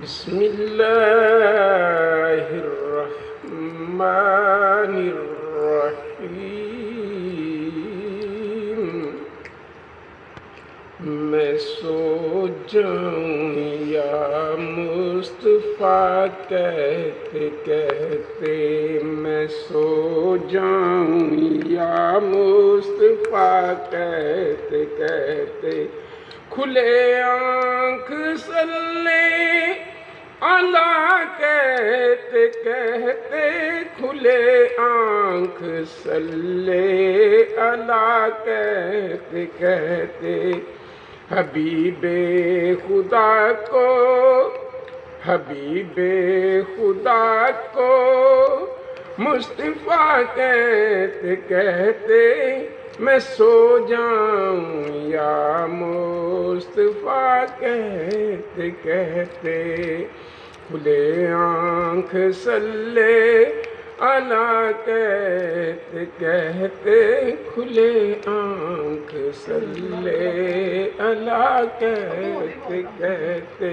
بسم اللہ الرحمن الرحیم۔ میں سو جاؤں یا مصطفیٰ کہتے کہتے، میں سو جاؤں یا مصطفیٰ کہتے کہتے، کھلے آنکھ صلی اللہ کہتے کہتے، کھلے آنکھ صلی اللہ کہتے کہتے، حبیب خدا کو، حبیب خدا کو مصطفیٰ کہتے کہتے، میں سو جاؤں یا مصطفیٰ کہتے کہتے، کھلے آنکھ صلی اللہ کہتے کہتے، کھلے آنکھ صلی اللہ کہتے کہتے۔